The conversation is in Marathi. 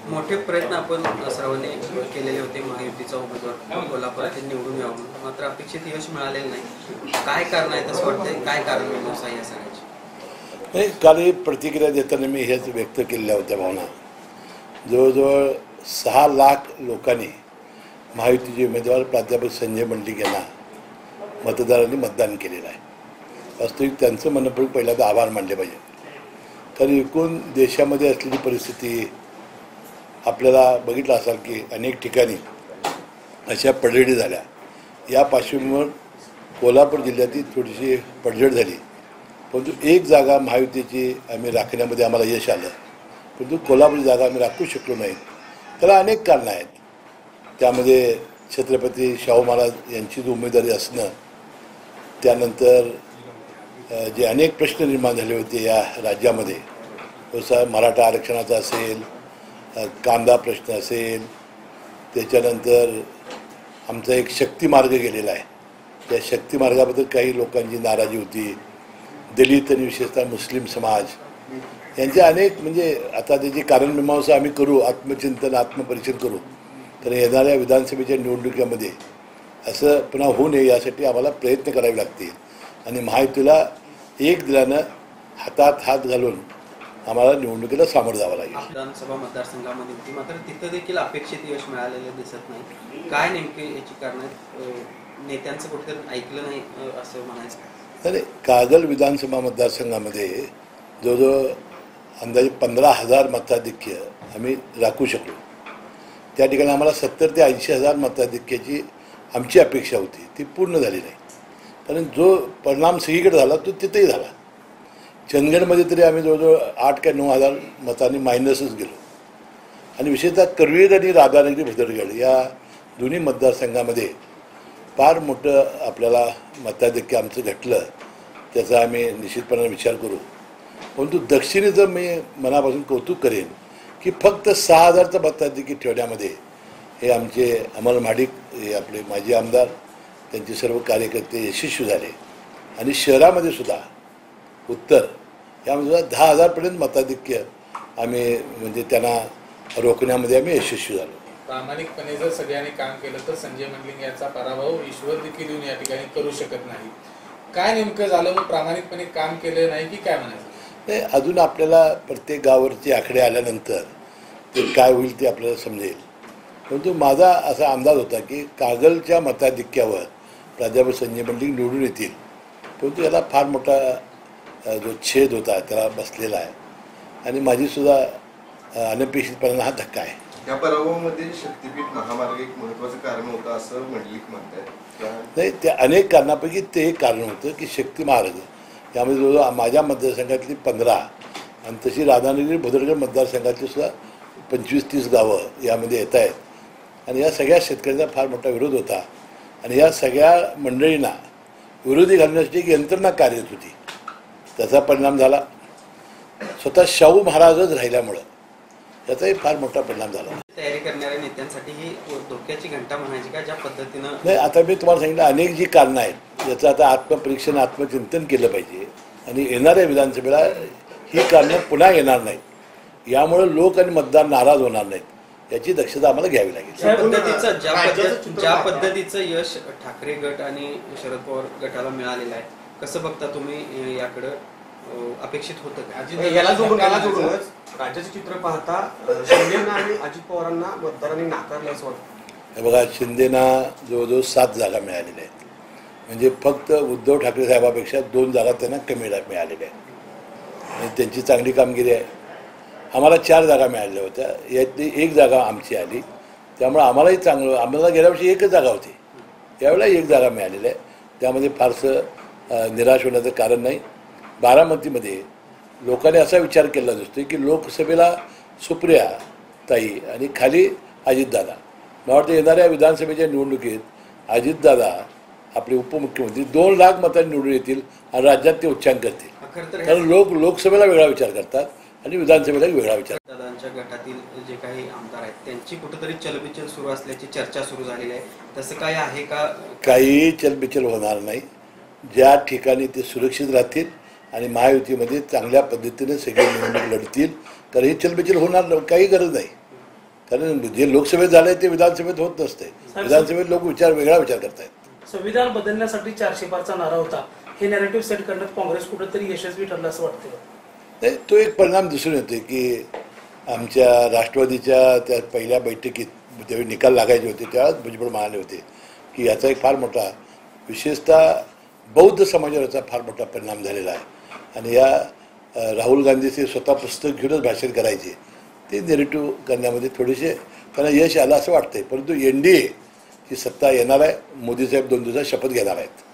मोठे प्रयत्न आपण सर्वांनी केलेले होते महायुतीचा उमेदवार कोल्हापुरात निवडून यावं, मात्र अपेक्षित यश मिळालेलं नाही. काय कारण आहे तसं वाटतंय? काय कारण आहे या सगळ्याची? नाही, काल प्रतिक्रिया देताना मी हेच व्यक्त केलेल्या होत्या भावना. जवळजवळ 6 लाख लोकांनी महायुतीचे उमेदवार प्राध्यापक संजय मंडलिक यांना मतदारांनी मतदान केलेलं आहे. वास्तविक त्यांचं मनपूर्वक पहिल्यांदा आभार मानले पाहिजे. कारण एकूण देशामध्ये असलेली परिस्थिती आपल्याला बघितलं असाल की अनेक ठिकाणी अशा पडझडी झाल्या. या पार्श्वभूमीवर कोल्हापूर जिल्ह्यातील थोडीशी पडझड झाली, परंतु एक जागा महायुतीची आम्ही राखण्यामध्ये आम्हाला यश आलं. परंतु कोल्हापूरची जागा आम्ही राखू शकलो नाही. त्याला अनेक कारणं आहेत. त्यामध्ये छत्रपती शाहू महाराज यांचीच उमेदवारी असणं, त्यानंतर जे अनेक प्रश्न निर्माण झाले होते या राज्यामध्ये, जसं मराठा आरक्षणाचा असेल, कांदा प्रश्न असेल, त्याच्यानंतर आमचा एक शक्ती मार्ग गेलेला आहे. त्या शक्ती मार्गाबद्दल काही लोकांची नाराजी होती. दलित आणि विशेषतः मुस्लिम समाज यांचे अनेक म्हणजे आता त्याची कारणमीमांसा आम्ही करू, आत्मचिंतन आत्मपरीक्षण करू. तर येणाऱ्या विधानसभेच्या निवडणुकीमध्ये असं पुन्हा होऊ नये यासाठी आम्हाला प्रयत्न करावे लागतील आणि महायुतीला एक दिलानं हातात हात घालून आम्हाला निवडणुकीला सामोरं जावं लागेल. विधानसभा मतदारसंघामध्ये होती, मात्र तिथं देखील अपेक्षित यश मिळालेलं दिसत नाही. काय नेमके याची कारण आहेत? नेत्यांचं कुठेतरी ऐकलं नाही असं म्हणायचं? नाही, कागल विधानसभा मतदारसंघामध्ये जवळजवळ अंदाजे 15,000 मताधिक्य आम्ही राखू शकलो. त्या ठिकाणी आम्हाला 70 ते 80,000 मताधिक्याची आमची अपेक्षा होती, ती पूर्ण झाली नाही. कारण जो परिणाम सगळीकडे झाला तो तिथेही झाला. चंदगडमध्ये तरी आम्ही जवळजवळ 8 का 9,000 मतांनी मायनसच गेलो. आणि विशेषतः करवीर आणि राधानगरी भद्रगड या दोन्ही मतदारसंघामध्ये फार मोठं आपल्याला मताधिक्य आमचं घटलं, त्याचा आम्ही निश्चितपणे विचार करू. परंतु दक्षिणेचं मी मनापासून कौतुक करेन की फक्त 6,000चं मताधिक्य ठेवण्यामध्ये हे आमचे अमल महाडिक, हे आपले माजी आमदार, त्यांचे सर्व कार्यकर्ते यशस्वी झाले. आणि शहरामध्ये सुद्धा उत्तर यामध्ये 10,000पर्यंत मताधिक्य आम्ही म्हणजे त्यांना रोखण्यामध्ये आम्ही यशस्वी झालो. प्रामाणिकपणे जर सगळ्यांनी काम केलं तर संजय मंडलिक यांचा पराभव ईश्वर देखील येऊन या ठिकाणी करू शकत नाही. काय नेमकं झालं? मग प्रामाणिकपणे काम केलं नाही की काय म्हणायचं? नाही, अजून आपल्याला प्रत्येक गावावरचे आकडे आल्यानंतर ते काय होईल ते आपल्याला समजेल. परंतु माझा असा अंदाज होता की कागलच्या मताधिक्यावर प्राध्यापक संजय मंडलिक निवडून येतील. परंतु याला फार मोठा जो छेद होता त्याला बसलेला आहे आणि माझीसुद्धा अनपेक्षितपणे हा धक्का आहे. या पराभवामध्ये शक्तीपीठ महामार्ग एक महत्त्वाचं कारण होतं असं मंडलिक म्हणतात. नाही, ते अनेक कारणापैकी ते एक कारण होतं की शक्ती मार्ग यामध्ये जवळजवळ माझ्या मतदारसंघातली 15 आणि तशी राधानगरी भद्रगड मतदारसंघातली सुद्धा 25-30 गावं यामध्ये येत आहेत. आणि या सगळ्या शेतकऱ्यांचा फार मोठा विरोध होता आणि या सगळ्या मंडळींना विरोधी घालण्यासाठी एक यंत्रणा कार्यरत होती. त्याचा परिणाम झाला स्वतः शाहू महाराजच राहिल्यामुळं याचाही फार मोठा परिणाम झाला. तयारी करणाऱ्या नेत्यांसाठी ही धोक्याची घंटा म्हणायची का? ज्या पद्धतीनं नाही, आता मी तुम्हाला सांगितलं अनेक जी कारणं आहेत याचं आता आत्मपरीक्षण आत्मचिंतन केलं पाहिजे आणि येणाऱ्या विधानसभेला ही कारणं पुन्हा येणार नाहीत. यामुळे लोक आणि मतदार नाराज होणार नाहीत याची दक्षता आम्हाला घ्यावी लागेल. ज्या पद्धतीचं यश ठाकरे गट आणि शरद पवार गटाला मिळालेलं आहे, कसं बघता तुम्ही? याकडं अपेक्षित होतं का? याला जोडूनच राज्याचे चित्र पाहता शिंदेना आणि अजित पवारांना मतदारांनी नाकारलं असं वाटतं. हे बघा, शिंदेना जवळजवळ 7 जागा मिळालेल्या आहेत. म्हणजे फक्त उद्धव ठाकरे साहेबापेक्षा 2 जागा त्यांना कमी मिळालेल्या आहेत आणि त्यांची चांगली कामगिरी आहे. आम्हाला 4 जागा मिळालेल्या होत्या, यातली 1 जागा आमची आली. त्यामुळे आम्हालाही चांगलं, आम्हाला गेल्या वर्षी 1च जागा होती, यावेळेला 1 जागा मिळालेली आहे. त्यामध्ये फारसं निराश होण्याचं कारण नाही. बारामतीमध्ये लोकांनी असा विचार केला दिसतो की लोकसभेला सुप्रिया ताई आणि खाली अजितदादा. मला वाटतं येणाऱ्या विधानसभेच्या निवडणुकीत अजितदादा आपले उपमुख्यमंत्री 2 लाख मतांनी निवडून येतील आणि राज्यात ते उच्चांक करतील. कारण लोकसभेला वेगळा विचार करतात आणि विधानसभेला वेगळा विचार. दादांच्या गटातील जे काही आमदार आहेत त्यांची कुठेतरी चलबिचल सुरू असल्याची चर्चा सुरू झालेली आहे, तसं काय आहे का? काही चलबिचल होणार नाही. ज्या ठिकाणी ते सुरक्षित राहतील आणि महायुतीमध्ये चांगल्या पद्धतीने सगळे निवडणूक लढतील तर ही चलबिचल होणार काही गरज नाही. कारण जे लोकसभेत झालंय ते विधानसभेत होत नसते. विधानसभेत लोक वेगळा विचार करतायत. संविधान बदलण्यासाठी 400 पारचा नारा होता. हे नॅरेटिव्ह सेट करण्यात काँग्रेस कुठेतरी यशस्वी ठरलं असं वाटतं. नाही, तो एक परिणाम दिसून येतो की आमच्या राष्ट्रवादीच्या त्या पहिल्या बैठकीत त्यावेळी निकाल लागायचे होते त्यावेळेस भुजबळ म्हणाले होते की याचा एक फार मोठा विशेषतः बौद्ध समाजावर याचा फार मोठा परिणाम झालेला आहे. आणि या राहुल गांधीचे स्वतः पुस्तक घेऊनच भाषण करायचे ते नेरेटिव्ह करण्यामध्ये थोडेसे त्यांना यश आलं असं वाटतंय. परंतु NDA ही सत्ता येणार आहे. मोदी साहेब 2 दिवसात शपथ घेणार आहेत.